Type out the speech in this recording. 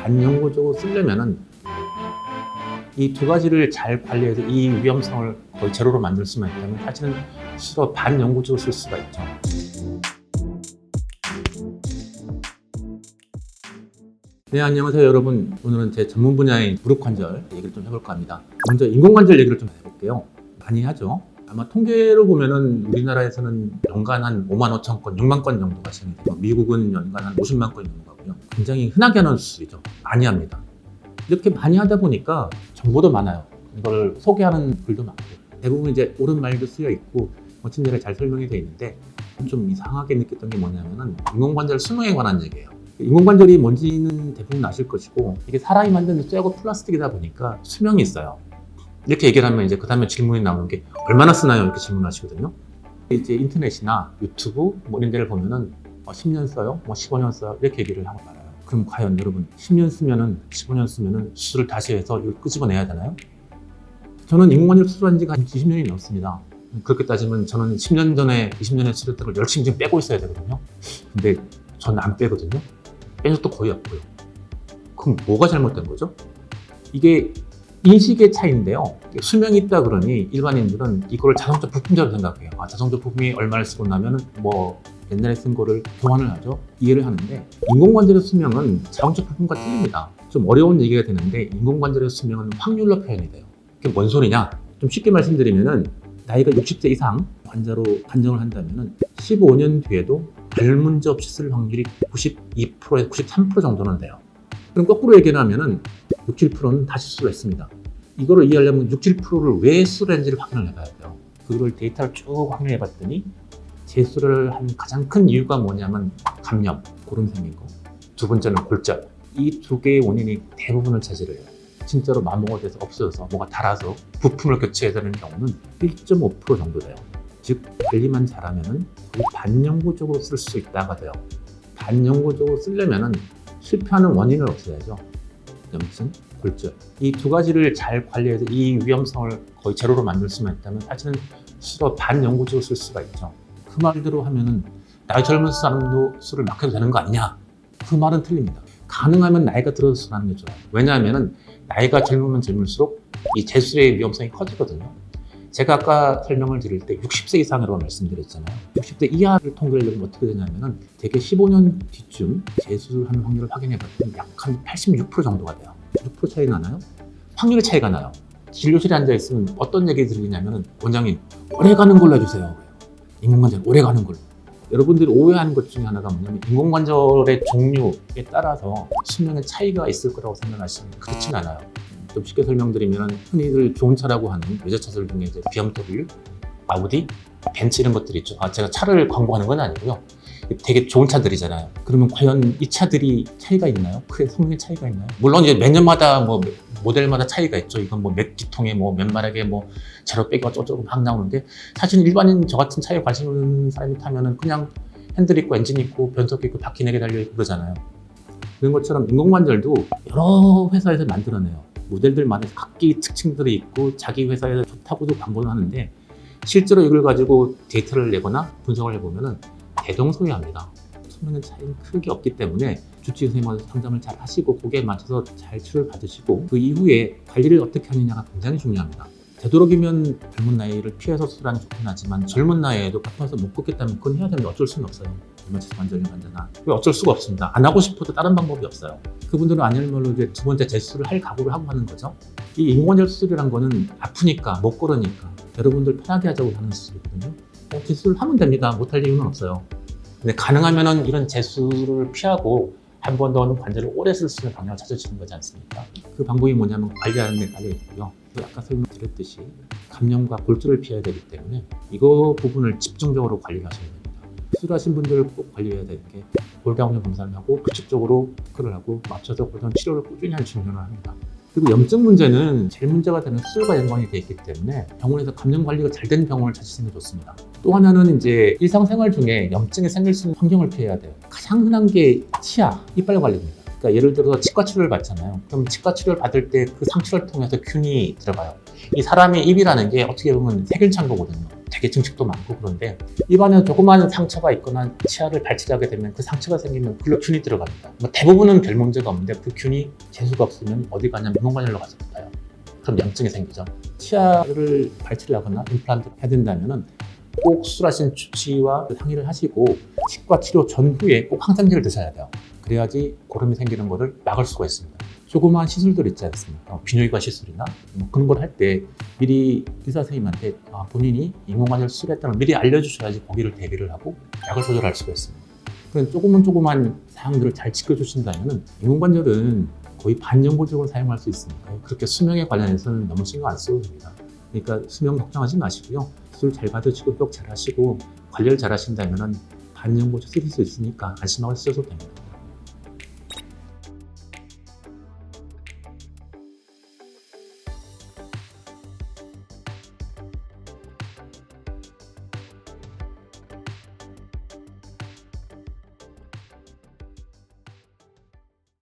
반영구적으로 쓰려면은 이 두 가지를 잘 관리해서 이 위험성을 거의 제로로 만들 수만 있다면 사실은 수로 반영구적으로 쓸 수가 있죠. 네, 안녕하세요 여러분. 오늘은 제 전문 분야인 무릎 관절 얘기를 좀 해볼까 합니다. 먼저 인공관절 얘기를 좀 해볼게요. 많이 하죠. 아마 통계로 보면은 우리나라에서는 연간 한 5만 5천 건, 6만 건 정도가 진행되고 미국은 연간 한 50만 건 정도 하고요. 굉장히 흔하게 하는 수술이죠. 많이 합니다. 이렇게 많이 하다 보니까 정보도 많아요. 이걸 소개하는 글도 많고 대부분 이제 옳은 말도 쓰여 있고 멋진 대로 잘 설명이 되어 있는데 좀 이상하게 느꼈던 게 뭐냐면은 인공관절 수명에 관한 얘기예요. 인공관절이 뭔지는 대부분 아실 것이고 이게 사람이 만든 쇠하고 플라스틱이다 보니까 수명이 있어요. 이렇게 얘기를 하면 이제 그 다음에 질문이 나오는 게 얼마나 쓰나요? 이렇게 질문하시거든요. 이제 인터넷이나 유튜브 뭐 이런 데를 보면은 10년 써요? 15년 써요? 이렇게 얘기를 하고 말아요. 그럼 과연 여러분 10년 쓰면은 15년 쓰면은 수술을 다시 해서 이걸 끄집어내야 되나요? 저는 인공관절 수술한 지가 한 20년이 넘습니다. 그렇게 따지면 저는 10년 전에 20년에 수술했던 걸 열심히 지금 빼고 있어야 되거든요. 근데 저는 안 빼거든요. 뺀 적도 거의 없고요. 그럼 뭐가 잘못된 거죠? 이게 인식의 차이인데요. 수명이 있다 그러니 일반인들은 이거를 자동차 부품처럼 생각해요. 자동차 부품이 얼마를 쓰고 나면 뭐 옛날에 쓴 거를 교환을 하죠. 이해를 하는데 인공관절의 수명은 자동차 부품과 틀립니다. 좀 어려운 얘기가 되는데 인공관절의 수명은 확률로 표현이 돼요. 그게 뭔 소리냐? 좀 쉽게 말씀드리면은 나이가 60세 이상 환자로 판정을 한다면은 15년 뒤에도 별 문제 없이 쓸 확률이 92%에서 93% 정도는 돼요. 그럼 거꾸로 얘기를 하면은 6, 7%는 다시 수술을 했습니다. 이거를 이해하려면 6, 7%를 왜 수술했는지를 확인을 해봐야 돼요. 그걸 데이터를 쭉 확인해 봤더니 재수술을 한 가장 큰 이유가 뭐냐면 감염, 고름 생긴 거. 두 번째는 골절. 이 두 개의 원인이 대부분을 차지를 해요. 진짜로 마모가 돼서 없어져서 뭐가 닳아서 부품을 교체해야 되는 경우는 1.5% 정도 돼요. 즉 관리만 잘하면은 거의 반영구적으로 쓸 수 있다가 돼요. 반영구적으로 쓰려면은 실패하는 원인을 없애야죠. 염증, 골절. 이 두 가지를 잘 관리해서 이 위험성을 거의 제로로 만들 수만 있다면 사실은 수로 반영구적으로 쓸 수가 있죠. 그 말대로 하면은 나이 젊은 사람도 술을 막 해도 되는 거 아니냐? 그 말은 틀립니다. 가능하면 나이가 들어서 술하는 게 좋아요. 왜냐하면은 나이가 젊으면 젊을수록 이 재수술의 위험성이 커지거든요. 제가 아까 설명을 드릴 때 60세 이상이라고 말씀드렸잖아요. 60세 이하를 통계를 어떻게 되냐면은 대개 15년 뒤쯤 재수술하는 확률을 확인해 봤더니 약 한 86% 정도가 돼요. 6% 차이 나나요? 확률의 차이가 나요. 진료실에 앉아 있으면 어떤 얘기 들리냐면은 원장님 오래 가는 걸로 해주세요. 인공관절 오래 가는 걸로. 여러분들이 오해하는 것 중에 하나가 뭐냐면 인공관절의 종류에 따라서 수명의 차이가 있을 거라고 생각하시면 그렇진 않아요. 좀 쉽게 설명드리면 흔히들 좋은 차라고 하는 외제차들 중에 이제 BMW, 아우디, 벤츠 이런 것들이 있죠. 제가 차를 광고하는 건 아니고요. 되게 좋은 차들이잖아요. 그러면 과연 이 차들이 차이가 있나요? 크게 성능의 차이가 있나요? 물론 이제 몇 년마다 뭐 모델마다 차이가 있죠. 이건 뭐 몇 기통에 뭐 몇 마력에 뭐 제로 빼기가 어쩌고 막 나오는데 사실 일반인 저 같은 차에 관심 있는 사람이 타면은 그냥 핸들 있고 엔진 있고 변속기 있고 바퀴 4개 달려있고 그러잖아요. 그런 것처럼 인공관절도 여러 회사에서 만들어내요. 모델들만의 각기 특징들이 있고 자기 회사에서 좋다고도 광고를 하는데 실제로 이걸 가지고 데이터를 내거나 분석을 해보면은 대동소이합니다. 수명의 차이는 크게 없기 때문에 주治의사님과 상담을 잘 하시고 거기에 맞춰서 잘 치료를 받으시고 그 이후에 관리를 어떻게 하느냐가 굉장히 중요합니다. 되도록이면 젊은 나이를 피해서 수술하는 게 좋긴 하지만 젊은 나이에도 아파서 못 걷겠다면 그건 해야 되는데 어쩔 수는 없어요. 얼마치 관절염 환자나 어쩔 수가 없습니다. 안 하고 싶어도 다른 방법이 없어요. 그분들은 아니면로 이제 두 번째 재수술을 할 각오를 하고 하는 거죠. 이 인공관절 수술이란 거는 아프니까 못 걸으니까 여러분들 편하게 하자고 하는 수술이거든요. 재수술을 하면 됩니다. 못할 이유는 없어요. 근데 가능하면은 이런 재수술을 피하고 한 번 더는 관절을 오래 쓸 수 있는 방향을 찾으시는 거지 않습니까? 그 방법이 뭐냐면 관리하는 데 깔려 있고요. 아까 설명드렸듯이 감염과 골절을 피해야 되기 때문에 이거 부분을 집중적으로 관리하셔야 됩니다. 수술하신 분들을 꼭 관리해야 될 게 골다공증 검사를 하고 규칙적으로 체크를 하고 맞춰서 골다공증 치료를 꾸준히 할 중요를 합니다. 그리고 염증 문제는 제일 문제가 되는 수술과 연관이 되어 있기 때문에 병원에서 감염 관리가 잘 된 병원을 찾으시는 게 좋습니다. 또 하나는 이제 일상생활 중에 염증이 생길 수 있는 환경을 피해야 돼요. 가장 흔한 게 치아, 이빨 관리입니다. 그러니까 예를 들어서 치과 치료를 받잖아요. 그럼 치과 치료를 받을 때 그 상처를 통해서 균이 들어가요. 이 사람의 입이라는 게 어떻게 보면 세균 창고거든요. 되게 증식도 많고 그런데 입안에 조그마한 상처가 있거나 치아를 발치하게 되면 그 상처가 생기면 그걸로 균이 들어갑니다. 뭐 대부분은 별 문제가 없는데 그 균이 재수가 없으면 어디 가냐면 인공관절로 가서 붙어요. 그럼 염증이 생기죠. 치아를 발치를 하거나 임플란트를 해야 된다면은 꼭 수술하신 주치의와 상의를 하시고 치과 치료 전후에 꼭 항생제를 드셔야 돼요. 그래야지 고름이 생기는 거를 막을 수가 있습니다. 조그마한 시술들 있지 않습니까? 비뇨기과 시술이나 뭐 그런 걸 할 때 미리 의사 선생님한테 본인이 인공관절 수술했다는 걸 미리 알려주셔야지 거기를 대비를 하고 약을 조절할 수가 있습니다. 그런 조그만 사항들을 잘 지켜주신다면 인공관절은 거의 반영구적으로 사용할 수 있으니까 그렇게 수명에 관련해서는 너무 신경 안 써도 됩니다. 그러니까 수명 걱정하지 마시고요. 수술 잘 받으시고 꼭 잘 하시고 관리를 잘 하신다면 반영구적 쓰실 수 있으니까 안심하고 쓰셔도 됩니다.